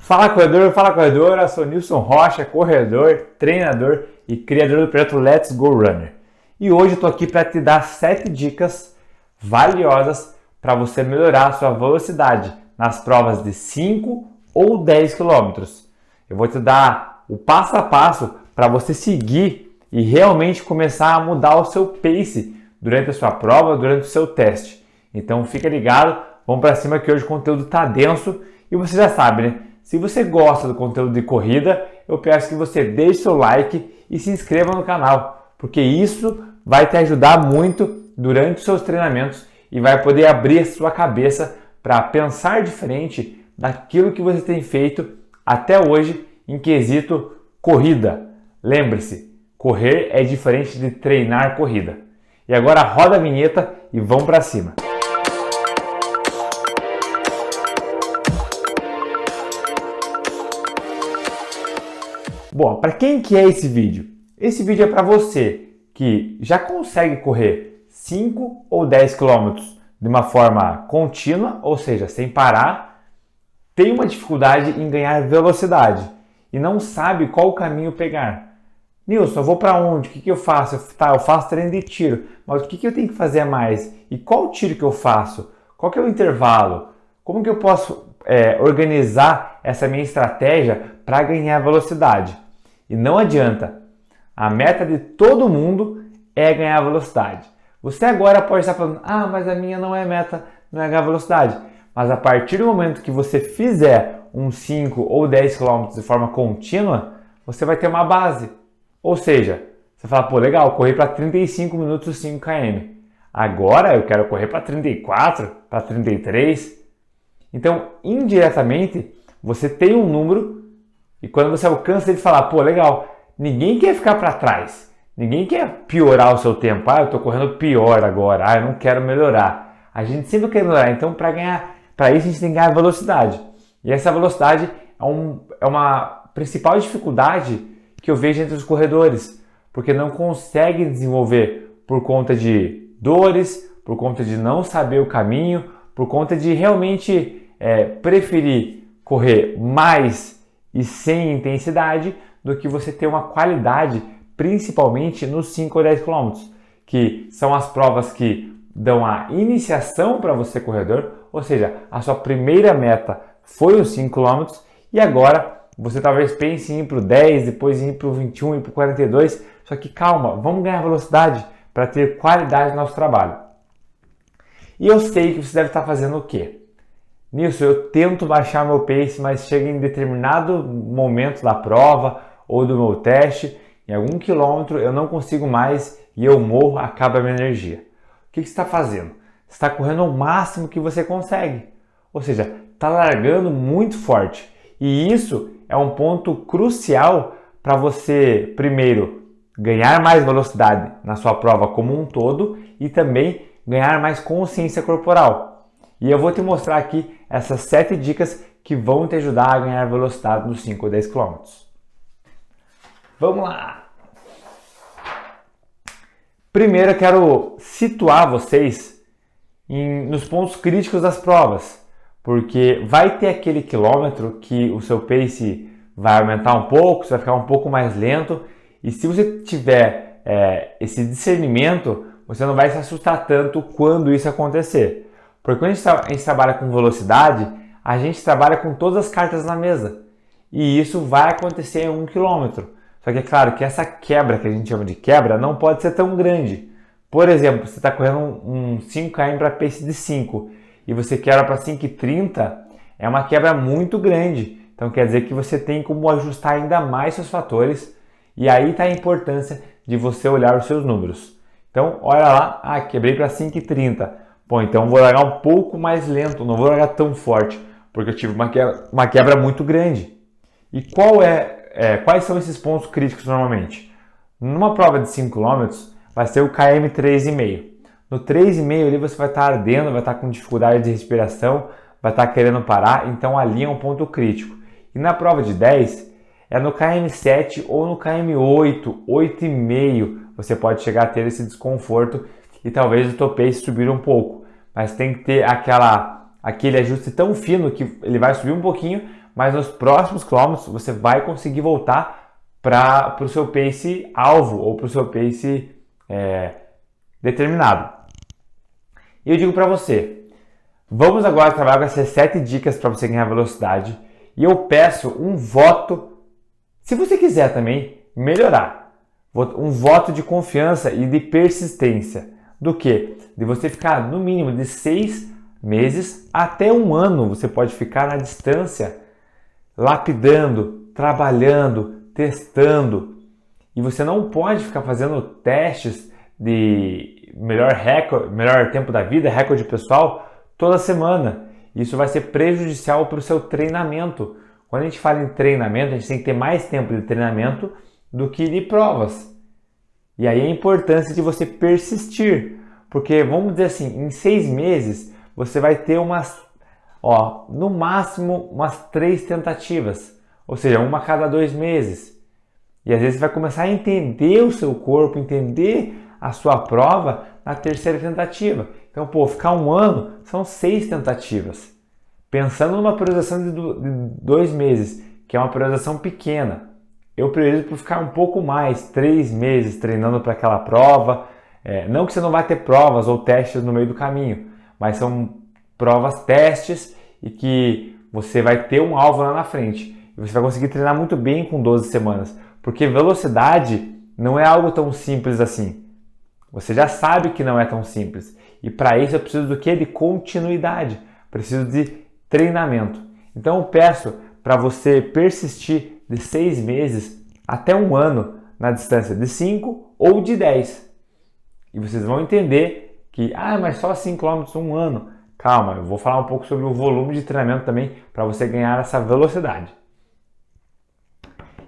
Fala corredor, fala corredora, sou Nilson Rocha, corredor, treinador e criador do projeto Let's Go Runner. E hoje eu estou aqui para te dar 7 dicas valiosas para você melhorar a sua velocidade nas provas de 5 ou 10 km. Eu vou te dar o passo a passo para você seguir e realmente começar a mudar o seu pace durante a sua prova, durante o seu teste. Então fica ligado, vamos para cima que hoje o conteúdo está denso e você já sabe, né? Se você gosta do conteúdo de corrida, eu peço que você deixe seu like e se inscreva no canal, porque isso vai te ajudar muito durante os seus treinamentos e vai poder abrir a sua cabeça para pensar diferente daquilo que você tem feito até hoje em quesito corrida. Lembre-se, correr é diferente de treinar corrida. E agora roda a vinheta e vamos para cima. Bom, para quem que é esse vídeo? Esse vídeo é para você que já consegue correr 5 ou 10 km de uma forma contínua, ou seja, sem parar, tem uma dificuldade em ganhar velocidade e não sabe qual caminho pegar. Nilson, eu vou para onde? O que eu faço? Eu faço treino de tiro, mas o que eu tenho que fazer a mais? E qual tiro que eu faço? Qual que é o intervalo? Como que eu posso organizar essa minha estratégia para ganhar velocidade? E não adianta, a meta de todo mundo é ganhar velocidade. Você agora pode estar falando, mas a minha não é meta, não é ganhar velocidade. Mas a partir do momento que você fizer uns 5 ou 10 km de forma contínua, você vai ter uma base. Ou seja, você fala, pô, legal, corri para 35 minutos 5 km. Agora eu quero correr para 34, para 33. Então, indiretamente, você tem um número e quando você alcança ele falar, pô, legal, ninguém quer ficar para trás, ninguém quer piorar o seu tempo, eu estou correndo pior agora, eu não quero melhorar. A gente sempre quer melhorar, então para isso a gente tem que ganhar velocidade. E essa velocidade é uma principal dificuldade que eu vejo entre os corredores, porque não conseguem desenvolver por conta de dores, por conta de não saber o caminho, por conta de realmente preferir correr mais e sem intensidade do que você ter uma qualidade, principalmente nos 5 ou 10 km, que são as provas que dão a iniciação para você corredor, ou seja, a sua primeira meta foi os 5 km e agora você talvez pense em ir para o 10, depois ir para o 21 e para o 42, só que calma, vamos ganhar velocidade para ter qualidade no nosso trabalho. E eu sei que você deve estar fazendo o quê? Nilson, eu tento baixar meu pace, mas chega em determinado momento da prova ou do meu teste, em algum quilômetro eu não consigo mais e eu morro, acaba a minha energia. O que você está fazendo? Você está correndo o máximo que você consegue, ou seja, está largando muito forte. E isso é um ponto crucial para você, primeiro, ganhar mais velocidade na sua prova como um todo e também ganhar mais consciência corporal. E eu vou te mostrar aqui essas 7 dicas que vão te ajudar a ganhar velocidade nos 5 ou 10 km. Vamos lá! Primeiro eu quero situar vocês nos pontos críticos das provas, porque vai ter aquele quilômetro que o seu pace vai aumentar um pouco, você vai ficar um pouco mais lento, e se você tiver esse discernimento, você não vai se assustar tanto quando isso acontecer. Porque quando a gente trabalha com velocidade, a gente trabalha com todas as cartas na mesa. E isso vai acontecer em 1 km. Só que é claro que essa quebra, que a gente chama de quebra, não pode ser tão grande. Por exemplo, você está correndo um 5 km para pace de 5 e você quebra para 5,30, é uma quebra muito grande. Então quer dizer que você tem como ajustar ainda mais seus fatores e aí está a importância de você olhar os seus números. Então olha lá, quebrei para 5,30. Bom, então vou largar um pouco mais lento, não vou largar tão forte, porque eu tive uma quebra muito grande. E quais são esses pontos críticos normalmente? Numa prova de 5 km, vai ser o km 3,5. No 3,5 ali você vai estar ardendo, vai estar com dificuldade de respiração, vai estar querendo parar, então ali é um ponto crítico. E na prova de 10, é no km 7 ou no km 8, 8,5, você pode chegar a ter esse desconforto e talvez o teu pace subir um pouco, mas tem que ter aquele ajuste tão fino que ele vai subir um pouquinho, mas nos próximos quilômetros você vai conseguir voltar para o seu pace alvo ou para o seu pace determinado. E eu digo para você, vamos agora trabalhar com essas 7 dicas para você ganhar velocidade e eu peço um voto, se você quiser também melhorar, um voto de confiança e de persistência. Do que? De você ficar no mínimo de 6 meses até 1 ano, você pode ficar na distância, lapidando, trabalhando, testando. E você não pode ficar fazendo testes de melhor tempo da vida, recorde pessoal, toda semana. Isso vai ser prejudicial para o seu treinamento. Quando a gente fala em treinamento, a gente tem que ter mais tempo de treinamento do que de provas. E aí a importância de você persistir. Porque, vamos dizer assim, em 6 meses, você vai ter no máximo umas 3 tentativas. Ou seja, uma a cada 2 meses. E às vezes você vai começar a entender o seu corpo, entender a sua prova na 3ª tentativa. Então, ficar 1 ano são 6 tentativas. Pensando numa periodização de 2 meses, que é uma periodização pequena, eu priorizo por ficar um pouco mais, 3 meses treinando para aquela prova. Não que você não vai ter provas ou testes no meio do caminho, mas são provas, testes e que você vai ter um alvo lá na frente. E você vai conseguir treinar muito bem com 12 semanas, porque velocidade não é algo tão simples assim. Você já sabe que não é tão simples. E para isso eu preciso do quê? De continuidade. Preciso de treinamento. Então eu peço para você persistir de 6 meses até 1 ano na distância de 5 ou de 10. E vocês vão entender que, mas só 5 km 1 ano. Calma, eu vou falar um pouco sobre o volume de treinamento também para você ganhar essa velocidade.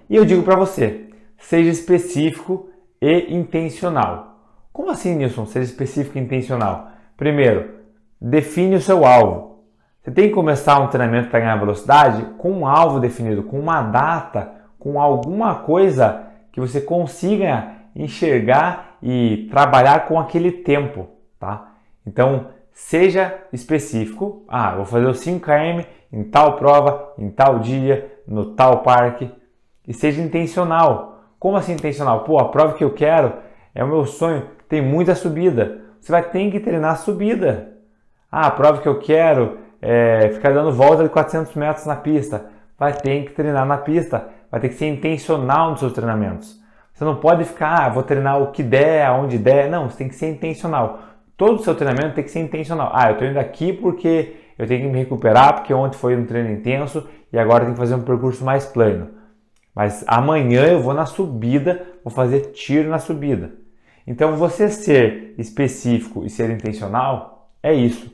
E eu digo para você, seja específico e intencional. Como assim, Nilson? Seja específico e intencional. Primeiro, define o seu alvo. Você tem que começar um treinamento para ganhar velocidade com um alvo definido, com uma data, com alguma coisa que você consiga enxergar e trabalhar com aquele tempo, tá? Então, seja específico. Eu vou fazer os 5 km em tal prova, em tal dia, no tal parque. E seja intencional. Como assim intencional? A prova que eu quero é o meu sonho, tem muita subida. Você vai ter que treinar a subida. A prova que eu quero é ficar dando volta de 400 metros na pista. Vai ter que treinar na pista. Vai ter que ser intencional nos seus treinamentos. Você não pode ficar, vou treinar o que der, aonde der. Não, você tem que ser intencional. Todo o seu treinamento tem que ser intencional. Eu estou indo aqui porque eu tenho que me recuperar, porque ontem foi um treino intenso e agora eu tenho que fazer um percurso mais plano. Mas amanhã eu vou na subida, vou fazer tiro na subida. Então, você ser específico e ser intencional é isso.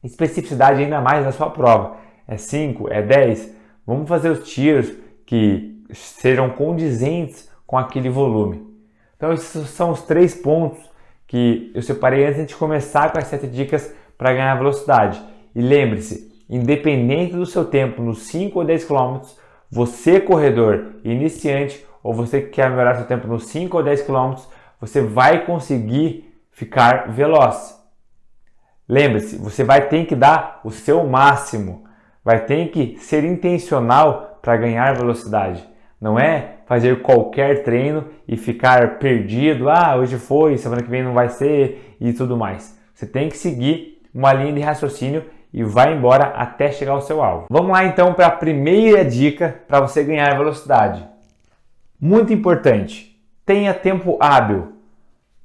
Especificidade ainda mais na sua prova. É 5, é 10. Vamos fazer os tiros que sejam condizentes com aquele volume. Então, esses são os 3 pontos que eu separei antes de começar com as 7 dicas para ganhar velocidade. E lembre-se, independente do seu tempo nos 5 ou 10 km, você corredor iniciante ou você que quer melhorar seu tempo nos 5 ou 10 km, você vai conseguir ficar veloz. Lembre-se, você vai ter que dar o seu máximo, vai ter que ser intencional para ganhar velocidade. Não é fazer qualquer treino e ficar perdido, hoje foi, semana que vem não vai ser e tudo mais. Você tem que seguir uma linha de raciocínio e vai embora até chegar ao seu alvo. Vamos lá então para a primeira dica para você ganhar velocidade. Muito importante, tenha tempo hábil.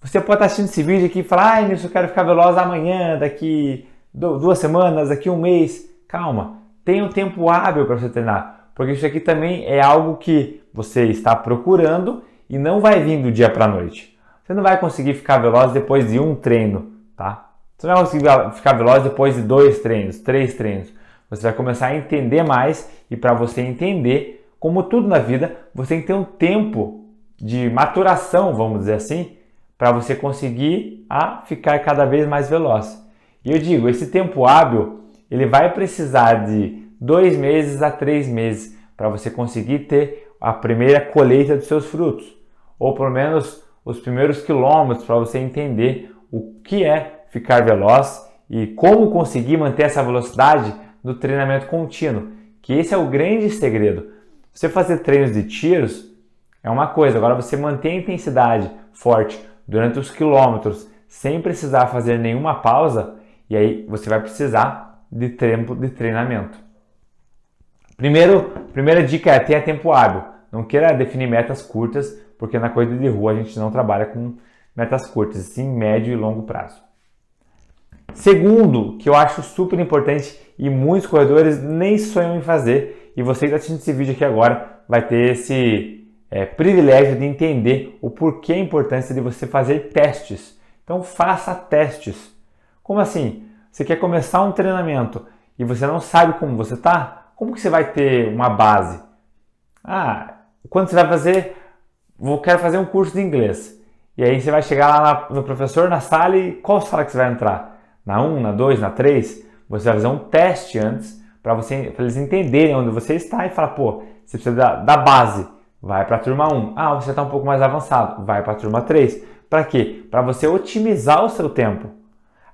Você pode estar assistindo esse vídeo aqui e falar, Nilson, eu quero ficar veloz amanhã, daqui 2 semanas, daqui 1 mês. Calma, tenha um tempo hábil para você treinar, porque isso aqui também é algo que você está procurando e não vai vir do dia para a noite. Você não vai conseguir ficar veloz depois de 1 treino, tá? Você não vai conseguir ficar veloz depois de 2 treinos, 3 treinos. Você vai começar a entender mais e para você entender, como tudo na vida, você tem que ter um tempo de maturação, vamos dizer assim, para você conseguir ficar cada vez mais veloz. E eu digo, esse tempo hábil, ele vai precisar de 2 meses a 3 meses para você conseguir ter a primeira colheita dos seus frutos. Ou pelo menos os primeiros quilômetros para você entender o que é ficar veloz e como conseguir manter essa velocidade no treinamento contínuo, que esse é o grande segredo. Você fazer treinos de tiros é uma coisa, agora você manter a intensidade forte durante os quilômetros sem precisar fazer nenhuma pausa, e aí você vai precisar de tempo de treinamento. Primeira dica é tenha tempo hábil. Não queira definir metas curtas, porque na corrida de rua a gente não trabalha com metas curtas, sim médio e longo prazo. Segundo, que eu acho super importante e muitos corredores nem sonham em fazer, e você que está assistindo esse vídeo aqui agora vai ter esse privilégio de entender o porquê a importância de você fazer testes. Então faça testes. Como assim? Você quer começar um treinamento e você não sabe como você está? Como que você vai ter uma base? Quando você vai fazer, quero fazer um curso de inglês. E aí você vai chegar lá no professor, na sala, e qual sala que você vai entrar? Na 1, na 2, na 3? Você vai fazer um teste antes para eles entenderem onde você está e falar, pô, você precisa da base. Vai para a turma 1. Você está um pouco mais avançado. Vai para a turma 3. Para quê? Para você otimizar o seu tempo.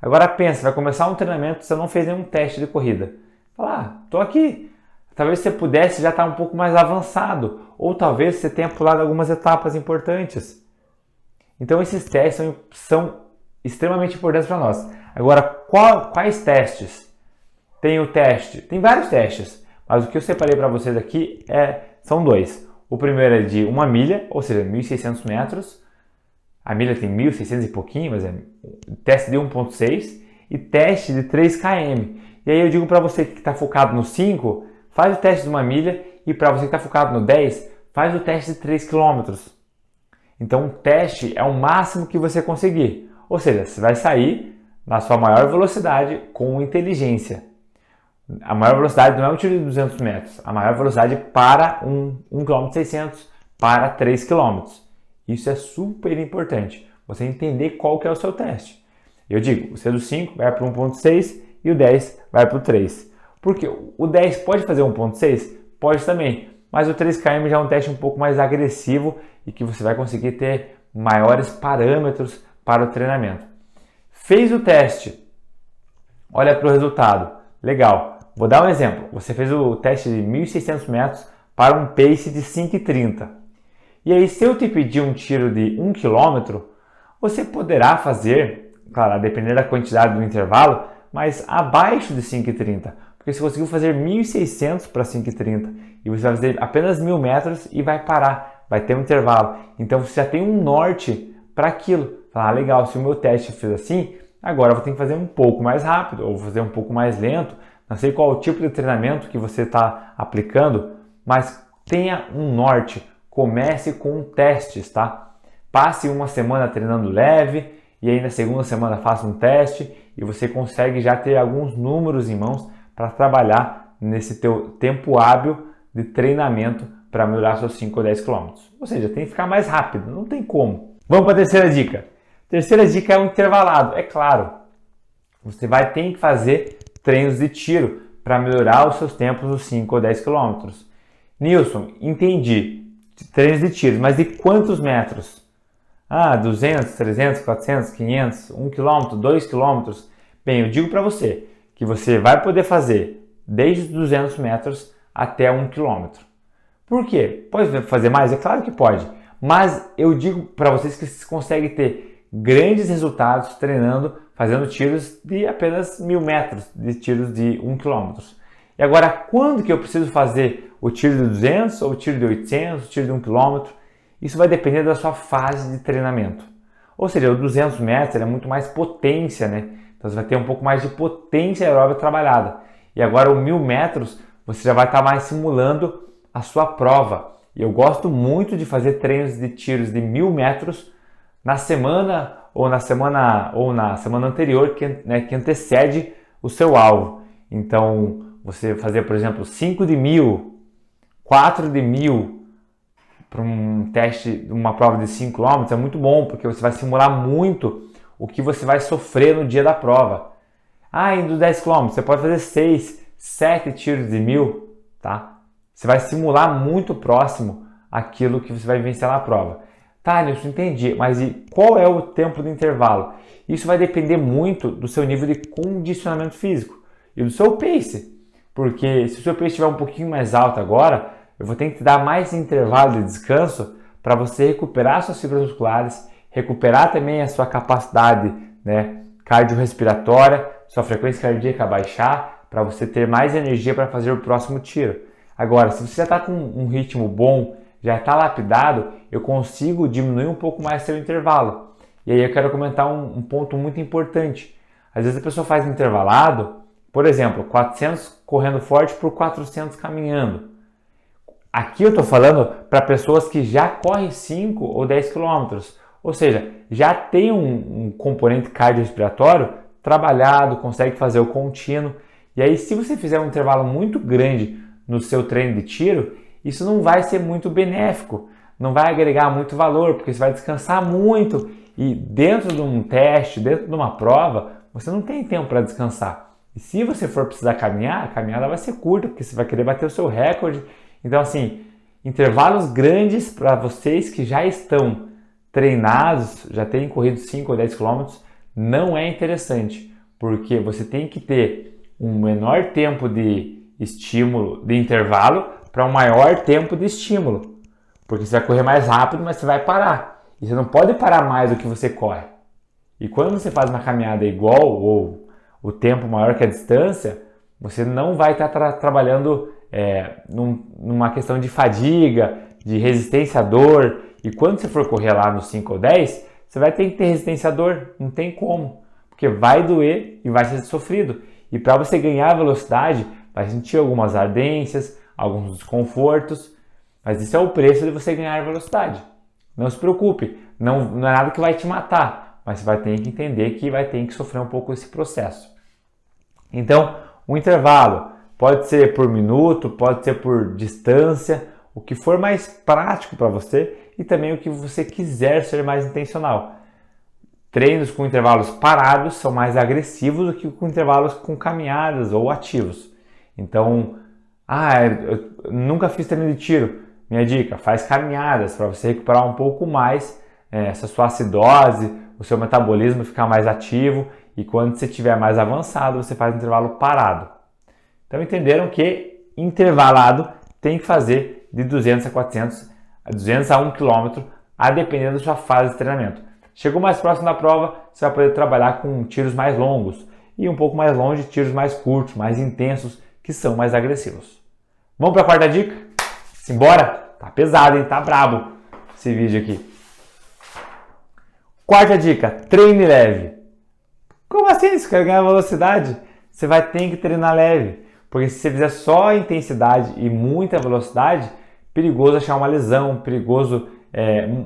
Agora pensa, vai começar um treinamento, você não fez nenhum teste de corrida. Fala, tô aqui. Talvez você pudesse já estar um pouco mais avançado. Ou talvez você tenha pulado algumas etapas importantes. Então esses testes são extremamente importantes para nós. Agora, quais testes? Tem vários testes, mas o que eu separei para vocês aqui são dois. O primeiro é de 1 milha, ou seja, 1.600 metros. A milha tem 1.600 e pouquinho, mas é teste de 1.6 e teste de 3 km. E aí eu digo para você que está focado no 5, faz o teste de 1 milha, e para você que está focado no 10, faz o teste de 3 km. Então o teste é o máximo que você conseguir. Ou seja, você vai sair na sua maior velocidade com inteligência. A maior velocidade não é um tiro de 200 metros. A maior velocidade para 1,6 km, para 3 km. Isso é super importante. Você entender qual que é o seu teste. Eu digo, o C do 5 vai para o 1,6 e o 10 vai para o 3. Porque o 10 pode fazer 1,6? Pode também. Mas o 3 km já é um teste um pouco mais agressivo e que você vai conseguir ter maiores parâmetros para o treinamento. Fez o teste, olha para o resultado, legal. Vou dar um exemplo, você fez o teste de 1.600 metros para um pace de 5,30. E aí, se eu te pedir um tiro de 1 km, você poderá fazer, claro, a depender da quantidade do intervalo, mas abaixo de 5,30. Porque você conseguiu fazer 1.600 para 5,30 e você vai fazer apenas 1.000 metros e vai parar, vai ter um intervalo. Então você já tem um norte para aquilo. Legal, se o meu teste fez assim, agora eu vou ter que fazer um pouco mais rápido ou fazer um pouco mais lento. Não sei qual é o tipo de treinamento que você está aplicando, mas tenha um norte. Comece com testes, tá? Passe uma semana treinando leve e aí na segunda semana faça um teste e você consegue já ter alguns números em mãos para trabalhar nesse teu tempo hábil de treinamento para melhorar seus 5 ou 10 km. Ou seja, tem que ficar mais rápido, não tem como. Vamos para a terceira dica. Terceira dica é um intervalado. É claro, você vai ter que fazer treinos de tiro para melhorar os seus tempos dos 5 ou 10 km. Nilson, entendi. Treinos de tiro, mas de quantos metros? 200, 300, 400, 500, 1 km, 2 km. Bem, eu digo para você que você vai poder fazer desde os 200 metros até 1 km. Por quê? Pode fazer mais? É claro que pode. Mas eu digo para vocês que você consegue ter grandes resultados treinando, fazendo tiros de apenas 1.000 metros, de tiros de 1 km. E agora, quando que eu preciso fazer o tiro de 200, ou o tiro de 800, o tiro de 1 km? Isso vai depender da sua fase de treinamento. Ou seja, o 200 metros é muito mais potência, né? Então você vai ter um pouco mais de potência aeróbica trabalhada. E agora o 1.000 metros, você já vai estar mais simulando a sua prova. E eu gosto muito de fazer treinos de tiros de 1.000 metros na semana ou na semana anterior que antecede o seu alvo. Então, você fazer, por exemplo, 5 de 1.000, 4 de 1.000 para um teste, uma prova de 5 km é muito bom, porque você vai simular muito o que você vai sofrer no dia da prova. Indo 10 km, você pode fazer 6, 7 tiros de 1.000, tá? Você vai simular muito próximo aquilo que você vai vencer na prova. Tá, Nilson, entendi, mas e qual é o tempo do intervalo? Isso vai depender muito do seu nível de condicionamento físico e do seu pace. porque se o seu peso estiver um pouquinho mais alto agora, eu vou ter que te dar mais intervalo de descanso para você recuperar suas fibras musculares, recuperar também a sua capacidade, né, cardiorrespiratória, sua frequência cardíaca baixar, para você ter mais energia para fazer o próximo tiro. Agora, se você já está com um ritmo bom, já está lapidado, eu consigo diminuir um pouco mais seu intervalo. E aí eu quero comentar um ponto muito importante. Às vezes a pessoa faz intervalado, por exemplo, 400 correndo forte por 400 caminhando. Aqui eu estou falando para pessoas que já correm 5 ou 10 quilômetros, ou seja, já tem um componente cardiorrespiratório trabalhado, consegue fazer o contínuo. E aí, se você fizer um intervalo muito grande no seu treino de tiro, isso não vai ser muito benéfico, não vai agregar muito valor, porque você vai descansar muito e dentro de um teste, dentro de uma prova, você não tem tempo para descansar. E se você for precisar caminhar, a caminhada vai ser curta, porque você vai querer bater o seu recorde. Então, assim, intervalos grandes para vocês que já estão treinados, já têm corrido 5 ou 10 quilômetros, não é interessante, porque você tem que ter um menor tempo de estímulo, de intervalo, para um maior tempo de estímulo. Porque você vai correr mais rápido, mas você vai parar. E você não pode parar mais do que você corre. E quando você faz uma caminhada igual ou o tempo maior que a distância, você não vai estar trabalhando numa questão de fadiga, de resistência à dor. E quando você for correr lá nos 5 ou 10, você vai ter que ter resistência à dor. Não tem como. Porque vai doer e vai ser sofrido. E para você ganhar velocidade, vai sentir algumas ardências, alguns desconfortos. Mas isso é o preço de você ganhar velocidade. Não se preocupe, não é nada que vai te matar, mas você vai ter que entender que vai ter que sofrer um pouco esse processo. Então, o intervalo pode ser por minuto, pode ser por distância, o que for mais prático para você e também o que você quiser ser mais intencional. Treinos com intervalos parados são mais agressivos do que com intervalos com caminhadas ou ativos. Então, eu nunca fiz treino de tiro. Minha dica, faz caminhadas para você recuperar um pouco mais essa sua acidose, o seu metabolismo ficar mais ativo e quando você estiver mais avançado, você faz um intervalo parado. Então entenderam que intervalado tem que fazer de 200 a 400, a 200 a 1 km, a depender da sua fase de treinamento. Chegou mais próximo da prova, você vai poder trabalhar com tiros mais longos e um pouco mais longe, tiros mais curtos, mais intensos, que são mais agressivos. Vamos para a quarta dica? Simbora? Tá pesado, hein? Tá brabo esse vídeo aqui. Quarta dica, treine leve. Como assim? Se quer ganhar velocidade, você vai ter que treinar leve. Porque se você fizer só intensidade e muita velocidade, perigoso achar uma lesão, perigoso,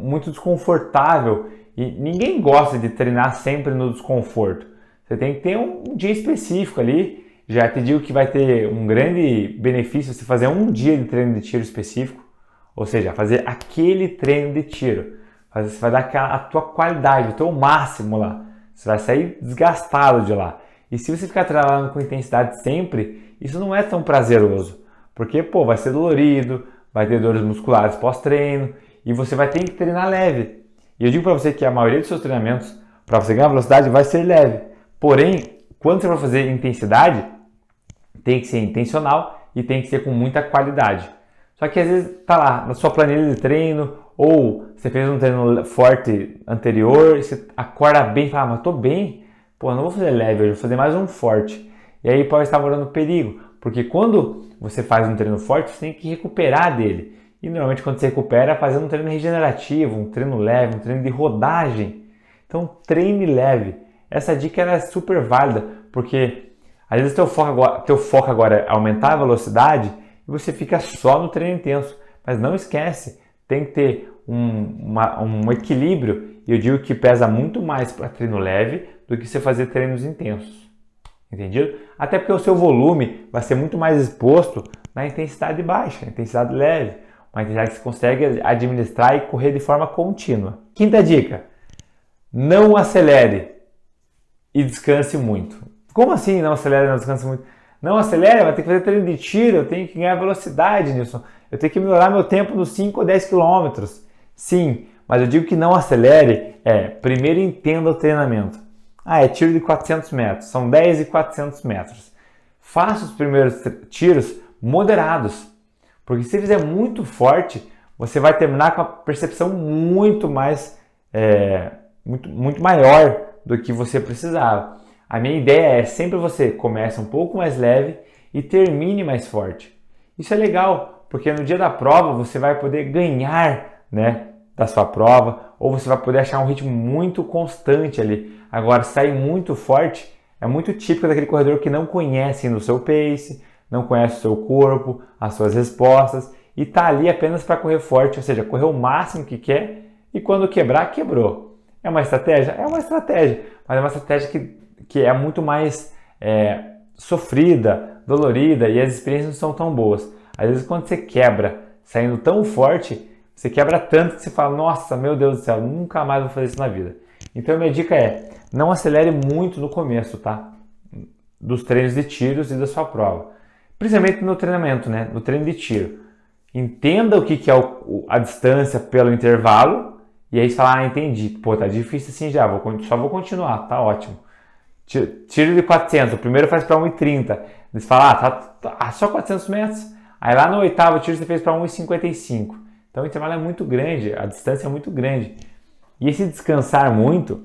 muito desconfortável. E ninguém gosta de treinar sempre no desconforto. Você tem que ter um dia específico ali. Já te digo que vai ter um grande benefício você fazer um dia de treino de tiro específico, ou seja, fazer aquele treino de tiro. Você vai dar a tua qualidade, o teu máximo lá. Você vai sair desgastado de lá. E se você ficar trabalhando com intensidade sempre, isso não é tão prazeroso. Porque, vai ser dolorido, vai ter dores musculares pós-treino e você vai ter que treinar leve. E eu digo para você que a maioria dos seus treinamentos, para você ganhar velocidade, vai ser leve. Porém, quando você for fazer intensidade, tem que ser intencional e tem que ser com muita qualidade. Só que às vezes tá lá na sua planilha de treino ou você fez um treino forte anterior e você acorda bem e fala, mas tô bem, não vou fazer leve hoje, vou fazer mais um forte. E aí pode estar morando perigo, porque quando você faz um treino forte, você tem que recuperar dele. E normalmente quando você recupera, fazendo um treino regenerativo, um treino leve, um treino de rodagem. Então treine leve. Essa dica é super válida, porque às vezes teu foco agora é aumentar a velocidade e você fica só no treino intenso. Mas não esquece, tem que ter um equilíbrio. E eu digo que pesa muito mais para treino leve do que você fazer treinos intensos. Entendido? Até porque o seu volume vai ser muito mais exposto na intensidade baixa, na intensidade leve. Uma intensidade que você consegue administrar e correr de forma contínua. Quinta dica, não acelere e descanse muito. Como assim não acelera e não descansa muito? Não acelera, vai ter que fazer treino de tiro, eu tenho que ganhar velocidade nisso. Eu tenho que melhorar meu tempo nos 5 ou 10 km. Sim, mas eu digo que não acelere, primeiro entenda o treinamento. É tiro de 400 metros, são 10 e 400 metros. faça os primeiros tiros moderados, porque se fizer muito forte, você vai terminar com a percepção muito maior do que você precisava. A minha ideia é sempre você comece um pouco mais leve e termine mais forte. Isso é legal, porque no dia da prova você vai poder ganhar, né, da sua prova, ou você vai poder achar um ritmo muito constante ali. Agora, sair muito forte é muito típico daquele corredor que não conhece ainda o seu pace, não conhece o seu corpo, as suas respostas, e está ali apenas para correr forte, ou seja, correr o máximo que quer, e quando quebrar, quebrou. É uma estratégia? É uma estratégia, mas é uma estratégia que é muito mais sofrida, dolorida, e as experiências não são tão boas. Às vezes quando você quebra saindo tão forte, você quebra tanto que você fala, nossa, meu Deus do céu, nunca mais vou fazer isso na vida. Então a minha dica é, não acelere muito no começo, tá? Dos treinos de tiros e da sua prova. Principalmente no treinamento, né? No treino de tiro. Entenda o que é a distância pelo intervalo, e aí você fala, entendi, pô, tá difícil assim já, só vou continuar, tá ótimo. Tiro de 400, o primeiro faz para 1,30. Você fala, tá só 400 metros. Aí lá no oitavo tiro você fez para 1,55. Então o intervalo é muito grande, a distância é muito grande. E esse descansar muito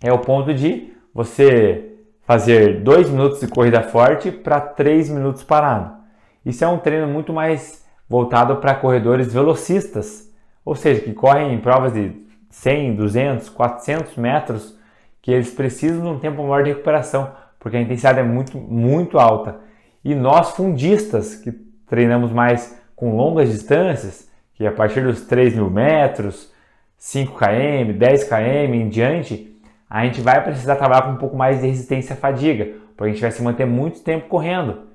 é o ponto de você fazer 2 minutos de corrida forte para 3 minutos parado. Isso é um treino muito mais voltado para corredores velocistas, ou seja, que correm em provas de 100, 200, 400 metros, que eles precisam de um tempo maior de recuperação, porque a intensidade é muito alta. E nós fundistas, que treinamos mais com longas distâncias, que a partir dos 3.000 metros, 5 km, 10 km em diante, a gente vai precisar trabalhar com um pouco mais de resistência à fadiga, porque a gente vai se manter muito tempo correndo.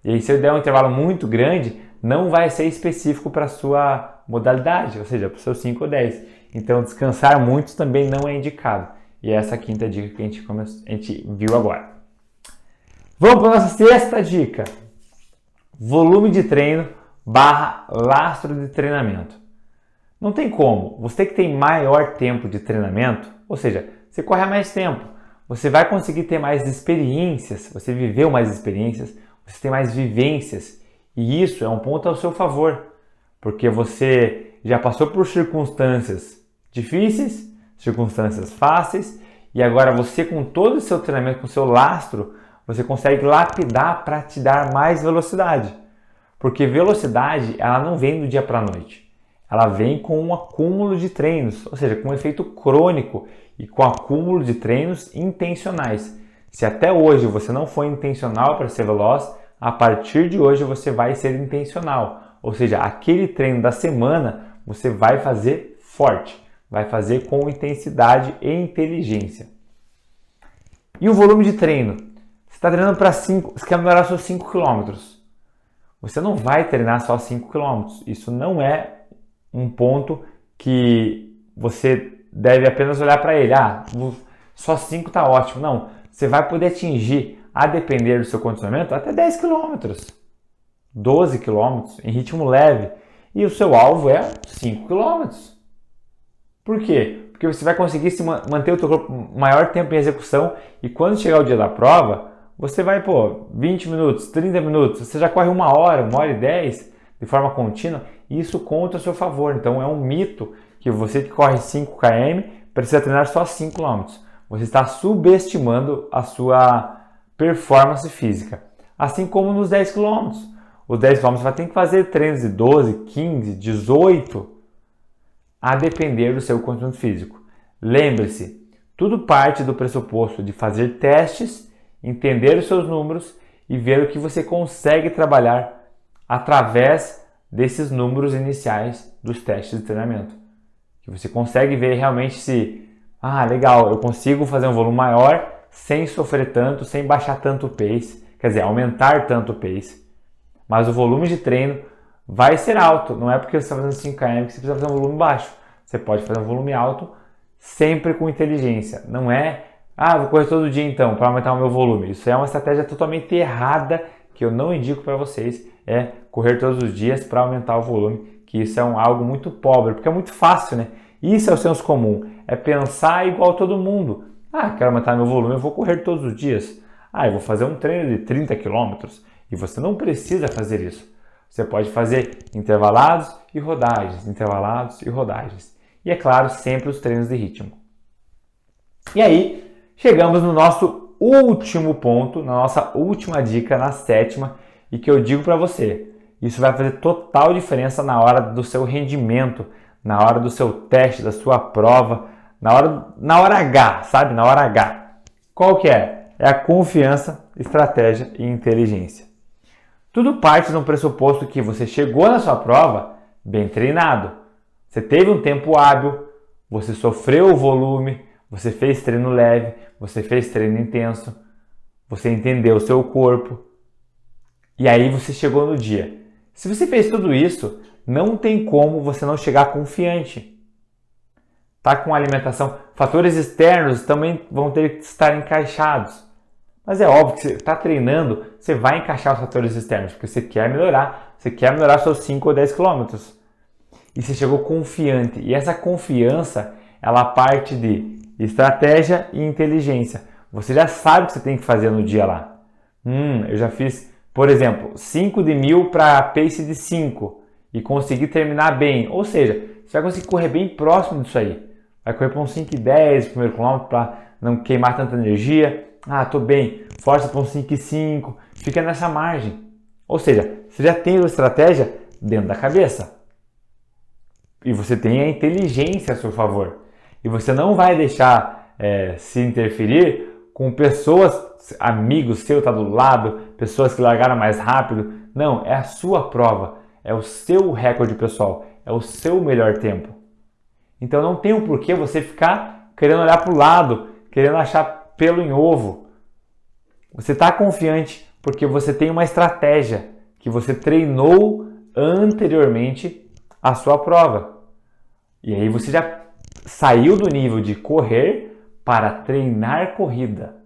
E aí, se eu der um intervalo muito grande, não vai ser específico para a sua modalidade, ou seja, para os seus 5 ou 10. Então, descansar muito também não é indicado. E é essa a quinta dica que a gente viu agora. Vamos para a nossa sexta dica. Volume de treino / lastro de treinamento. Não tem como. Você que tem maior tempo de treinamento, ou seja, você corre há mais tempo, você vai conseguir ter mais experiências, você viveu mais experiências, você tem mais vivências, e isso é um ponto ao seu favor, porque você já passou por circunstâncias difíceis, circunstâncias fáceis, e agora você, com todo o seu treinamento, com o seu lastro, você consegue lapidar para te dar mais velocidade. Porque velocidade, ela não vem do dia para a noite. Ela vem com um acúmulo de treinos, ou seja, com um efeito crônico e com acúmulo de treinos intencionais. Se até hoje você não foi intencional para ser veloz, a partir de hoje você vai ser intencional. Ou seja, aquele treino da semana você vai fazer forte, vai fazer com intensidade e inteligência. E o volume de treino? Você está treinando para 5, você quer melhorar seus 5 km. Você não vai treinar só 5 km. Isso não é um ponto que você deve apenas olhar para ele. Só 5 está ótimo. Não, você vai poder atingir, a depender do seu condicionamento, até 10 km, 12 km em ritmo leve. E o seu alvo é 5 km. Por quê? Porque você vai conseguir manter o teu corpo maior tempo em execução, e quando chegar o dia da prova, você vai, 20 minutos, 30 minutos, você já corre 1 hora, 1 hora e 10 de forma contínua, e isso conta a seu favor. Então é um mito que você que corre 5 km precisa treinar só 5 km. Você está subestimando a sua performance física. Assim como nos 10 km. Os 10 km você vai ter que fazer treinos de 12, 15, 18, a depender do seu condicionamento físico. Lembre-se, tudo parte do pressuposto de fazer testes, entender os seus números e ver o que você consegue trabalhar através desses números iniciais dos testes de treinamento. Que você consegue ver realmente se, legal, eu consigo fazer um volume maior sem sofrer tanto, sem baixar tanto o pace, quer dizer, aumentar tanto o pace. Mas o volume de treino vai ser alto, não é porque você está fazendo 5 km que você precisa fazer um volume baixo. Você pode fazer um volume alto sempre com inteligência. Não é, vou correr todo dia então para aumentar o meu volume. Isso é uma estratégia totalmente errada que eu não indico para vocês. É correr todos os dias para aumentar o volume, que isso é algo muito pobre, porque é muito fácil, né? Isso é o senso comum, é pensar igual todo mundo. Quero aumentar meu volume, eu vou correr todos os dias. Ah, eu vou fazer um treino de 30 quilômetros e você não precisa fazer isso. Você pode fazer intervalados e rodagens, intervalados e rodagens. E é claro, sempre os treinos de ritmo. E aí, chegamos no nosso último ponto, na nossa última dica, na sétima, e que eu digo para você, isso vai fazer total diferença na hora do seu rendimento, na hora do seu teste, da sua prova, na hora H, sabe? Na hora H. Qual que é? É a confiança, estratégia e inteligência. Tudo parte de um pressuposto que você chegou na sua prova bem treinado. Você teve um tempo hábil, você sofreu o volume, você fez treino leve, você fez treino intenso, você entendeu o seu corpo e aí você chegou no dia. Se você fez tudo isso, não tem como você não chegar confiante. Tá com alimentação, fatores externos também vão ter que estar encaixados. Mas é óbvio que você está treinando, você vai encaixar os fatores externos, porque você quer melhorar seus 5 ou 10 quilômetros. E você chegou confiante. E essa confiança, ela parte de estratégia e inteligência. Você já sabe o que você tem que fazer no dia lá. Eu já fiz, por exemplo, 5 de 1000 para pace de 5 e consegui terminar bem. Ou seja, você vai conseguir correr bem próximo disso aí. Vai correr para uns 5 e 10 no primeiro quilômetro para não queimar tanta energia. Ah, tô bem, força para um 5 e 5, fica nessa margem. Ou seja, você já tem a estratégia dentro da cabeça. E você tem a inteligência a seu favor. E você não vai deixar se interferir com pessoas, amigos seus tá do lado, pessoas que largaram mais rápido. Não, é a sua prova, é o seu recorde pessoal, é o seu melhor tempo. Então não tem um porquê você ficar querendo olhar para o lado, querendo achar pelo em ovo. Você está confiante porque você tem uma estratégia que você treinou anteriormente à sua prova. E aí você já saiu do nível de correr para treinar corrida.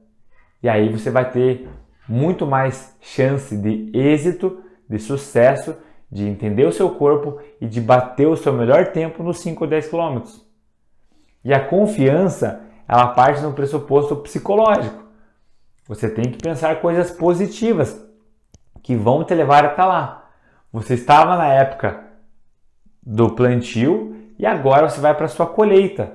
E aí você vai ter muito mais chance de êxito, de sucesso, de entender o seu corpo e de bater o seu melhor tempo nos 5 ou 10 quilômetros. E a confiança, ela parte de um pressuposto psicológico. Você tem que pensar coisas positivas que vão te levar até lá. Você estava na época do plantio e agora você vai para a sua colheita.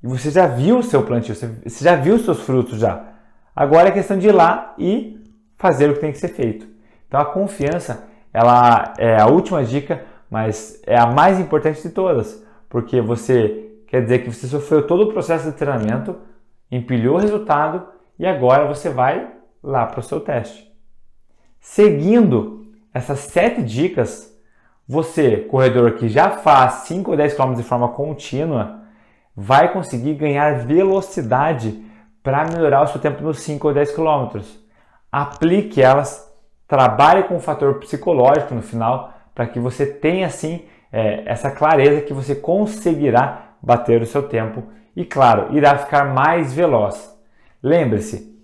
E você já viu o seu plantio, você já viu os seus frutos já. Agora é questão de ir lá e fazer o que tem que ser feito. Então a confiança, ela é a última dica, mas é a mais importante de todas. Porque quer dizer que você sofreu todo o processo de treinamento, empilhou o resultado e agora você vai lá para o seu teste. Seguindo essas 7 dicas, você, corredor que já faz 5 ou 10 km de forma contínua, vai conseguir ganhar velocidade para melhorar o seu tempo nos 5 ou 10 km. Aplique elas, trabalhe com o fator psicológico no final, para que você tenha assim essa clareza que você conseguirá bater o seu tempo e, claro, irá ficar mais veloz. Lembre-se,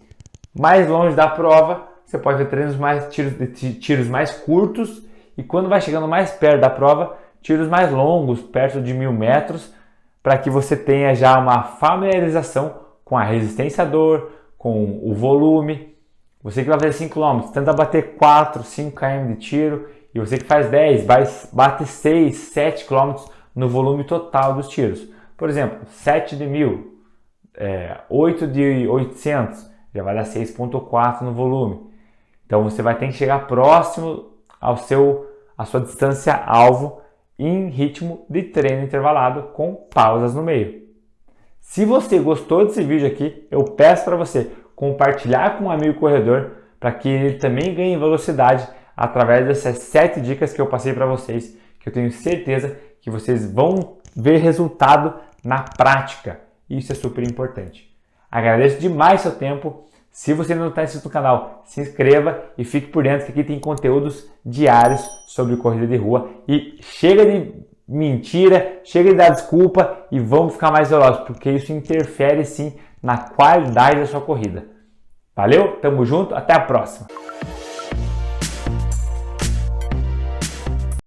mais longe da prova, você pode ter tiros mais curtos e quando vai chegando mais perto da prova, tiros mais longos, perto de 1000 metros, para que você tenha já uma familiarização com a resistência à dor, com o volume. Você que vai fazer 5 km, tenta bater 4, 5 km de tiro e você que faz 10, bate 6, 7 km no volume total dos tiros. Por exemplo, 7 de 1000. 8 de 800, já vai dar 6,4 no volume. Então você vai ter que chegar próximo à sua distância alvo em ritmo de treino intervalado com pausas no meio. Se você gostou desse vídeo aqui, eu peço para você compartilhar com um amigo corredor para que ele também ganhe velocidade através dessas 7 dicas que eu passei para vocês, que eu tenho certeza que vocês vão ver resultado na prática. Isso é super importante. Agradeço demais seu tempo. Se você não está inscrito no canal, se inscreva e fique por dentro que aqui tem conteúdos diários sobre corrida de rua. E chega de mentira, chega de dar desculpa e vamos ficar mais velozes, porque isso interfere sim na qualidade da sua corrida. Valeu? Tamo junto, até a próxima!